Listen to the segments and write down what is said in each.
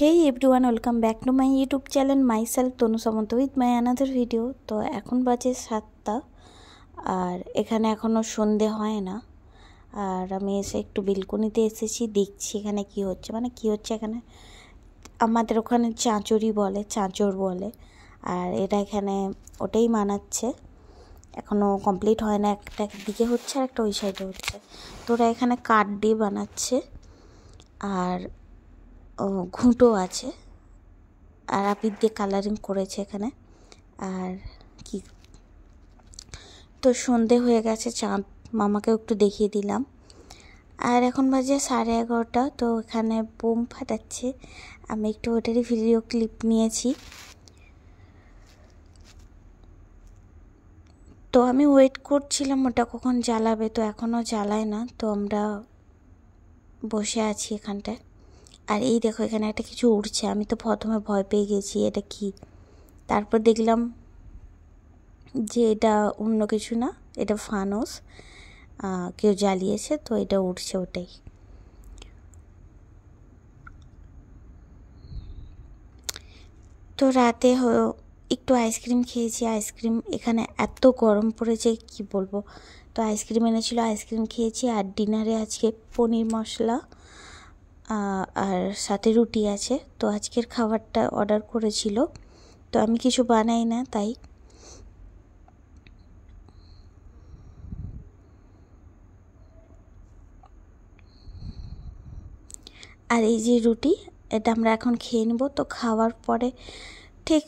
Hey everyone, welcome back to my YouTube channel. Myself Tonu Samanto with my another video. তো এখন বাজে 7টা আর এখানে এখনো সন্ধে হয় না। আর আমি এসে একটু বেলকনিতে এসেছি, দেখছি এখানে কি হচ্ছে, মানে কি হচ্ছে এখানে আমাদের ওখানে চাঁচড়ি বলে, চাঁচড় বলে, আর এটা এখানে ওটাই মানাচ্ছে। এখনো কমপ্লিট হয় না, একটা দিকে হচ্ছে আর একটা ওই সাইডে হচ্ছে। তো ওরা এখানে কাঠ দিয়ে বানাচ্ছে আর ঘুঁটো আছে আর আপির দিয়ে কালারিং করেছে এখানে। আর কি তো সন্ধে হয়ে গেছে, চাঁদ মামাকেও একটু দেখিয়ে দিলাম। আর এখন বাজে 11:30। তো এখানে বোম ফাটাচ্ছে, আমি একটু ওটারই ভিডিও ক্লিপ নিয়েছি। তো আমি ওয়েট করছিলাম ওটা কখন জ্বালাবে, তো এখনও জ্বালায় না। তো আমরা বসে আছি এখানটায়। আর এই দেখো এখানে একটা কিছু উড়ছে, আমি তো প্রথমে ভয় পেয়ে গেছি এটা কি, তারপর দেখলাম যে এটা অন্য কিছু না, এটা ফানুস কেউ জ্বালিয়েছে, তো এটা উঠছে ওটাই। তো রাতে একটু আইসক্রিম খেয়েছি। আইসক্রিম এখানে এত গরম পড়েছে কি বলবো। তো আইসক্রিম এনেছিল, আইসক্রিম খেয়েছি। আর ডিনারে আজকে পনির মশলা আর সাথে রুটি আছে। তো আজকের খাবারটা অর্ডার করেছিল, তো আমি কিছু বানাই না তাই। আর এই যে রুটি, এটা আমরা এখন খেয়ে নেব। তো খাওয়ার পরে ঠিক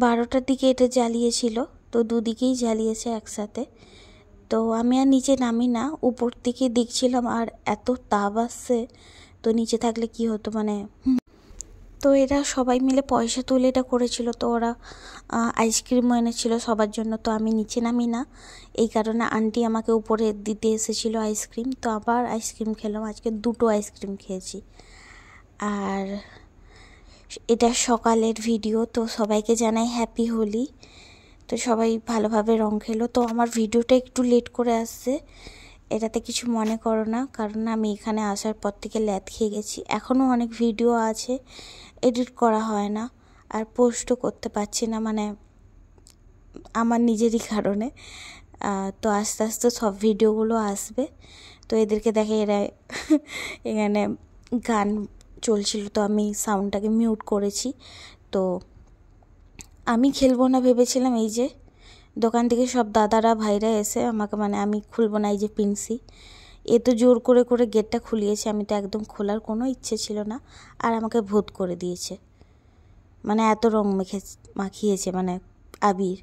12টার দিকে এটা জ্বালিয়েছিল, তো দুদিকেই জ্বালিয়েছে একসাথে। তো আমি আর নিচে নামি না, উপর থেকে দেখছিলাম আর এত তাপ আসছে, তো নিচে থাকলে কি হতো মানে। তো এরা সবাই মিলে পয়সা তুলে এটা করেছিল, তো ওরা আইসক্রিমও এনেছিল সবার জন্য। তো আমি নিচে নামি না, এই কারণে আন্টি আমাকে উপরে দিতে এসেছিলো আইসক্রিম। তো আবার আইসক্রিম খেলাম, আজকে 2টো আইসক্রিম খেয়েছি। আর এটা সকালের ভিডিও। তো সবাইকে জানাই হ্যাপি হোলি। তো সবাই ভালোভাবে রং খেলো। তো আমার ভিডিওটা একটু লেট করে আসছে, এটাতে কিছু মনে করো না, কারণ আমি এখানে আসার পর থেকে ল্যাদ খেয়ে গেছি। এখনও অনেক ভিডিও আছে, এডিট করা হয় না আর পোস্টও করতে পারছি না, মানে আমার নিজেরই কারণে। তো আস্তে আস্তে সব ভিডিওগুলো আসবে। তো এদেরকে দেখে এরা এখানে গান চলছিল, তো আমি সাউন্ডটাকে মিউট করেছি। তো আমি খেলবো না ভেবেছিলাম, এই যে দোকান থেকে সব দাদারা ভাইরা এসে আমাকে, মানে আমি খুলবো না, এই যে পিনসি এ তো জোর করে করে গেটটা খুলিয়েছে, আমি তো একদম খোলার কোনো ইচ্ছে ছিল না। আর আমাকে ভূত করে দিয়েছে, মানে এত রং মাখিয়েছে, মানে আবির।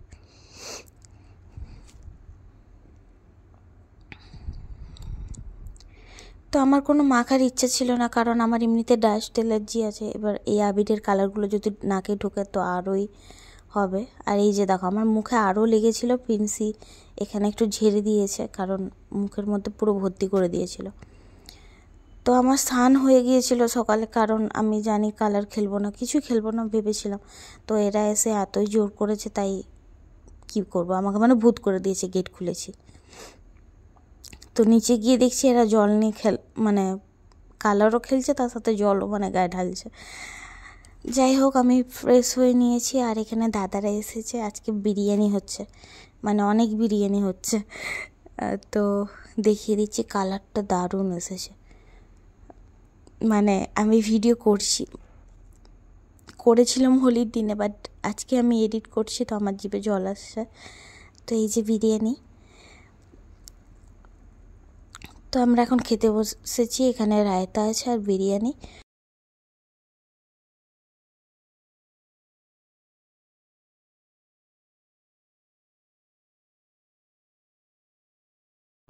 তো আমার কোনো মাখার ইচ্ছা ছিল না, কারণ আমার এমনিতে ডাস্ট অ্যালার্জি আছে। এবার এই আবিরের কালারগুলো যদি নাকে ঢোকে তো আরোই হবে। আর এই যে দেখো আমার মুখে আরও লেগেছিল পিনসি, এখানে একটু ঝেড়ে দিয়েছে, কারণ মুখের মধ্যে পুরো ভর্তি করে দিয়েছিল। তো আমার স্নান হয়ে গিয়েছিল সকালে, কারণ আমি জানি কালার খেলবো না, কিছু খেলবো না ভেবেছিলাম। তো এরা এসে এতই জোর করেছে, তাই কি করব, আমাকে মানে ভূত করে দিয়েছে, গেট খুলেছি। তো নিচে গিয়ে দেখছি এরা জল নিয়ে মানে কালারও খেলছে, তার সাথে জলও মানে গায়ে ঢালছে। যাই হোক, আমি ফ্রেশ হয়ে নিয়েছি। আর এখানে দাদারা এসেছে, আজকে বিরিয়ানি হচ্ছে, মানে অনেক বিরিয়ানি হচ্ছে। তো দেখিয়ে দিচ্ছি, কালারটা দারুণ এসেছে। মানে আমি ভিডিও করেছিলাম হোলির দিনে, বাট আজকে আমি এডিট করছি, তো আমার জিভে জল আসছে। তো এই যে বিরিয়ানি, তো আমরা এখন খেতে বসেছি। এখানে রায়তা আছে আর বিরিয়ানি।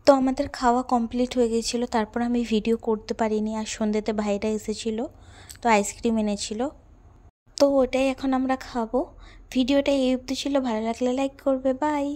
তো আমাদের খাওয়া কমপ্লিট হয়ে গেছিলো, তারপর আমি ভিডিও করতে পারিনি। আর সন্ধ্যেতে ভাইরা এসেছিলো, তো আইসক্রিম এনেছিল, তো ওটাই এখন আমরা খাবো। ভিডিওটা এই অবধি ছিল, ভালো লাগলে লাইক করবে, বাই।